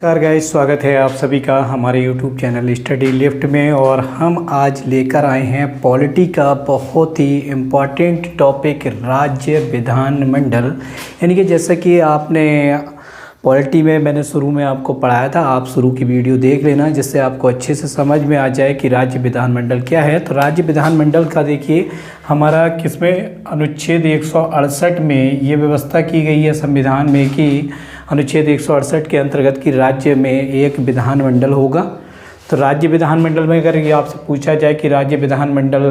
नमस्कार गाइस, स्वागत है आप सभी का हमारे YouTube चैनल स्टडी लिफ्ट में। और हम आज लेकर आए हैं पॉलिटी का बहुत ही इम्पॉर्टेंट टॉपिक, राज्य विधानमंडल। यानी कि जैसा कि आपने पॉलिटी में मैंने शुरू में आपको पढ़ाया था, आप शुरू की वीडियो देख लेना जिससे आपको अच्छे से समझ में आ जाए कि राज्य विधानमंडल क्या है। तो राज्य विधानमंडल का देखिए हमारा किसमें अनुच्छेद 168 में ये व्यवस्था की गई है संविधान में कि अनुच्छेद 168 के अंतर्गत कि राज्य में एक विधानमंडल होगा। तो राज्य विधानमंडल में अगर ये आपसे पूछा जाए कि राज्य विधानमंडल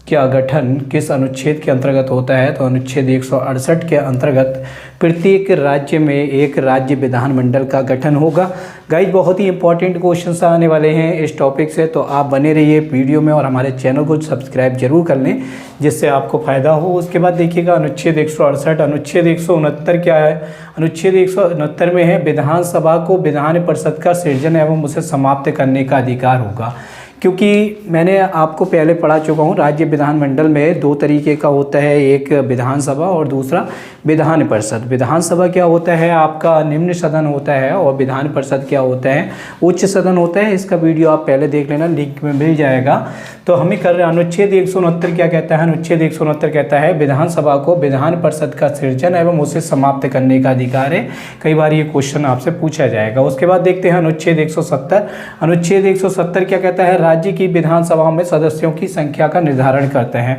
का गठन किस अनुच्छेद के अंतर्गत होता है, तो अनुच्छेद 168 के अंतर्गत प्रत्येक राज्य में एक राज्य विधानमंडल का गठन होगा। गाइस, बहुत ही इंपॉर्टेंट क्वेश्चंस आने वाले हैं इस टॉपिक से, तो आप बने रहिए वीडियो में और हमारे चैनल को सब्सक्राइब जरूर कर लें जिससे आपको फ़ायदा हो। उसके बाद देखिएगा अनुच्छेद 168, अनुच्छेद 169 क्या है? अनुच्छेद 169 में है विधानसभा को विधान परिषद का सृजन एवं उसे समाप्त करने का अधिकार होगा। क्योंकि मैंने आपको पहले पढ़ा चुका हूँ, राज्य विधानमंडल में दो तरीके का होता है, एक विधानसभा और दूसरा विधान परिषद। विधानसभा क्या होता है? आपका निम्न सदन होता है, और विधान परिषद क्या होता है? उच्च सदन होता है। इसका वीडियो आप पहले देख लेना, लिंक में मिल जाएगा। तो हमें कर अनुच्छेद 169 क्या कहता है? अनुच्छेद 169 कहता है विधानसभा को विधान परिषद का सृजन एवं उसे समाप्त करने का अधिकार है। कई बार ये क्वेश्चन आपसे पूछा जाएगा। उसके बाद देखते हैं अनुच्छेद 170। अनुच्छेद 170 क्या कहता है? राज्य की विधानसभा में सदस्यों की संख्या का निर्धारण करते हैं।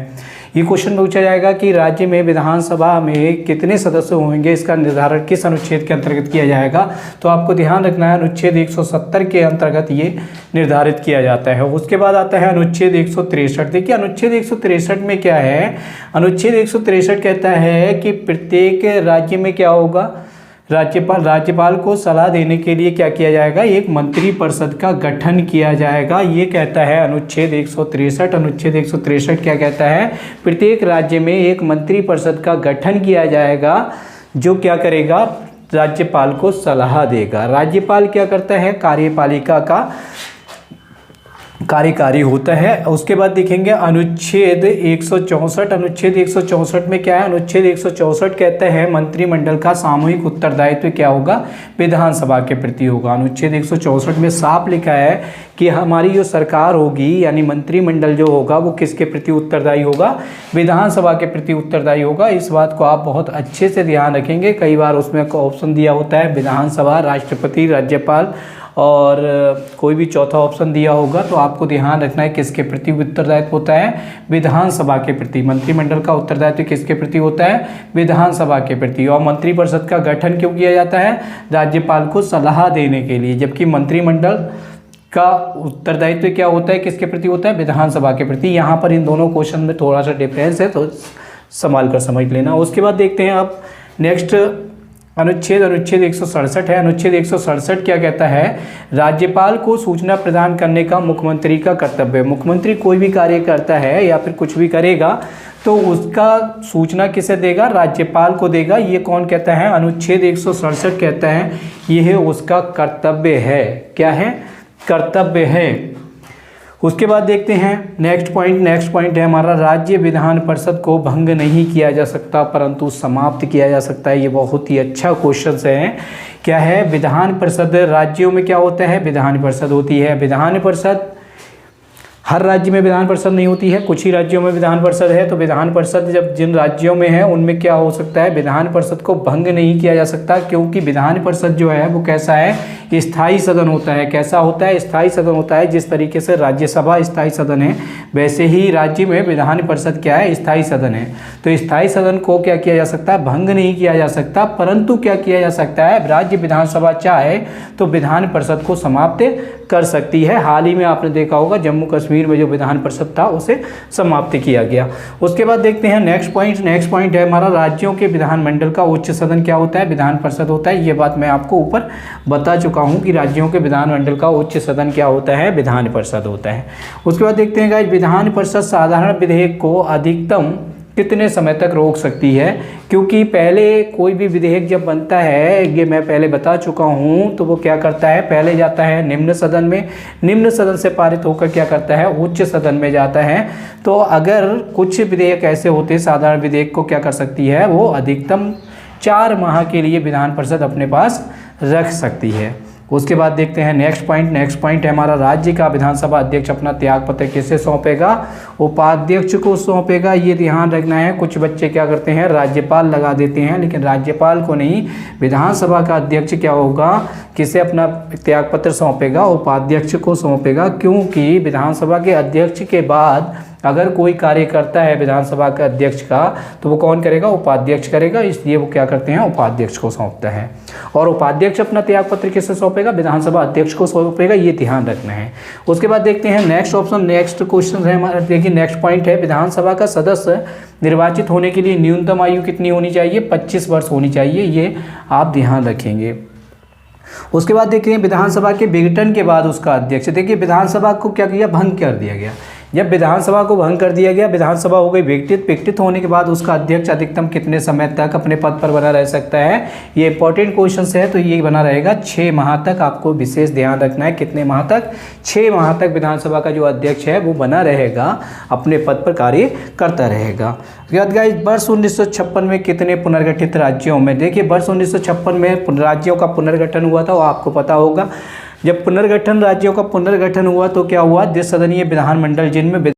ये क्वेश्चन पूछा जाएगा कि राज्य में विधानसभा में कितने सदस्य होंगे, इसका निर्धारण किस अनुच्छेद के अंतर्गत किया जाएगा? तो आपको ध्यान रखना है अनुच्छेद 170 के अंतर्गत ये निर्धारित किया जाता है। उसके बाद आता है अनुच्छेद 163। देखिए अनुच्छेद 163 में क्या है? अनुच्छेद 163 कहता है कि प्रत्येक राज्य में क्या होगा? राज्यपाल को सलाह देने के लिए क्या किया जाएगा? एक मंत्री परिषद का गठन किया जाएगा। ये कहता है अनुच्छेद 163। अनुच्छेद 163 क्या कहता है? प्रत्येक राज्य में एक मंत्री परिषद का गठन किया जाएगा जो क्या करेगा? राज्यपाल को सलाह देगा। राज्यपाल क्या करता है? कार्यपालिका का कार्यकारी होता है। उसके बाद देखेंगे अनुच्छेद 164। अनुच्छेद 164 में क्या है? अनुच्छेद 164 कहता है मंत्रिमंडल का सामूहिक उत्तरदायित्व क्या होगा? विधानसभा के प्रति होगा। अनुच्छेद 164 में साफ लिखा है कि हमारी जो सरकार होगी यानी मंत्रिमंडल जो होगा वो किसके प्रति उत्तरदायी होगा? विधानसभा के प्रति उत्तरदायी होगा। इस बात को आप बहुत अच्छे से ध्यान रखेंगे। कई बार उसमें ऑप्शन दिया होता है विधानसभा, राष्ट्रपति, राज्यपाल और कोई भी चौथा ऑप्शन दिया होगा, तो आपको ध्यान रखना है किसके प्रति उत्तरदायित्व होता है? विधानसभा के प्रति। मंत्रिमंडल का उत्तरदायित्व किसके प्रति होता है? विधानसभा के प्रति। और मंत्रिपरिषद का गठन क्यों किया जाता है? राज्यपाल को सलाह देने के लिए। जबकि मंत्रिमंडल का उत्तरदायित्व क्या होता है? किसके प्रति होता है? विधानसभा के प्रति। यहाँ पर इन दोनों क्वेश्चन में थोड़ा सा डिफरेंस है, तो संभाल कर समझ लेना। उसके बाद देखते हैं आप नेक्स्ट अनुच्छेद 167 है। अनुच्छेद 167 क्या कहता है? राज्यपाल को सूचना प्रदान करने का मुख्यमंत्री का कर्तव्य। मुख्यमंत्री कोई भी कार्य करता है या फिर कुछ भी करेगा तो उसका सूचना किसे देगा? राज्यपाल को देगा। ये कौन कहता है? अनुच्छेद 167 कहता है यह उसका कर्तव्य है। क्या है? कर्तव्य है। उसके बाद देखते हैं नेक्स्ट पॉइंट है हमारा, राज्य विधान परिषद को भंग नहीं किया जा सकता परंतु समाप्त किया जा सकता है। ये बहुत ही अच्छा क्वेश्चन है। क्या है? विधान परिषद राज्यों में क्या होता है? विधान परिषद होती है। विधान परिषद हर राज्य में विधान परिषद नहीं होती है, कुछ ही राज्यों में विधान परिषद है। तो विधान परिषद जब जिन राज्यों में है उनमें क्या हो सकता है? विधान परिषद को भंग नहीं किया जा सकता, क्योंकि विधान परिषद जो है वो कैसा है? स्थायी सदन होता है। कैसा होता है? स्थायी सदन होता है। जिस तरीके से राज्यसभा स्थायी सदन है वैसे ही राज्य में विधान परिषद क्या है? स्थायी सदन है। तो स्थायी सदन को क्या किया जा सकता है? भंग नहीं किया जा सकता, परंतु क्या किया जा सकता है? राज्य विधानसभा चाहे तो विधान परिषद को समाप्त कर सकती है। हाल ही में आपने देखा होगा जम्मू कश्मीर में जो विधान परिषद था उसे समाप्त किया गया। उसके बाद देखते हैं नेक्स्ट पॉइंट है हमारा, राज्यों के विधानमंडल का उच्च सदन क्या होता है? विधान परिषद होता है। ये बात मैं आपको ऊपर बता चुका हूँ कि राज्यों के विधानमंडल का उच्च सदन क्या होता है? विधान परिषद होता है। उसके बाद देखते हैं गाइस, विधान परिषद साधारण विधेयक को अधिकतम कितने समय तक रोक सकती है? क्योंकि पहले कोई भी विधेयक जब बनता है, ये मैं पहले बता चुका हूँ, तो वो क्या करता है? पहले जाता है निम्न सदन में, निम्न सदन से पारित होकर क्या करता है? उच्च सदन में जाता है। तो अगर कुछ विधेयक ऐसे होते हैं, साधारण विधेयक को क्या कर सकती है? वो अधिकतम 4 माह के लिए विधान परिषद अपने पास रख सकती है। उसके बाद देखते हैं नेक्स्ट पॉइंट है हमारा, राज्य का विधानसभा अध्यक्ष अपना त्यागपत्र किसे सौंपेगा? उपाध्यक्ष को सौंपेगा। ये ध्यान रखना है, कुछ बच्चे क्या करते हैं राज्यपाल लगा देते हैं, लेकिन राज्यपाल को नहीं, विधानसभा का अध्यक्ष क्या होगा, किसे अपना त्यागपत्र सौंपेगा? उपाध्यक्ष को सौंपेगा, क्योंकि विधानसभा के अध्यक्ष के बाद अगर कोई कार्य करता है विधानसभा के अध्यक्ष का तो वो कौन करेगा? उपाध्यक्ष करेगा, इसलिए वो क्या करते हैं? उपाध्यक्ष को सौंपता है। और उपाध्यक्ष अपना त्यागपत्र किससे सौंपेगा? विधानसभा अध्यक्ष को सौंपेगा, ये ध्यान रखना है। उसके बाद देखते हैं नेक्स्ट क्वेश्चन है हमारा, देखिए नेक्स्ट पॉइंट है, विधानसभा का सदस्य निर्वाचित होने के लिए न्यूनतम आयु कितनी होनी चाहिए? 25 वर्ष होनी चाहिए, ये आप ध्यान रखेंगे। उसके बाद देखते हैं विधानसभा के विघटन के बाद उसका अध्यक्ष, देखिए विधानसभा को क्या किया? भंग कर दिया गया। जब विधानसभा को भंग कर दिया गया, विधानसभा हो गई विघटित होने के बाद उसका अध्यक्ष अधिकतम कितने समय तक अपने पद पर बना रह सकता है? ये इंपॉर्टेंट क्वेश्चन है, तो ये बना रहेगा 6 माह तक। आपको विशेष ध्यान रखना है, कितने माह तक? 6 माह तक विधानसभा का जो अध्यक्ष है वो बना रहेगा, अपने पद पर कार्य करता रहेगा। उसके बाद गाइस, वर्ष 1956 में कितने पुनर्गठित राज्यों में? देखिए वर्ष 1956 में राज्यों का पुनर्गठन हुआ था, वो आपको पता होगा। जब राज्यों का पुनर्गठन हुआ तो क्या हुआ? द्विसदनीय विधानमंडल, जिनमें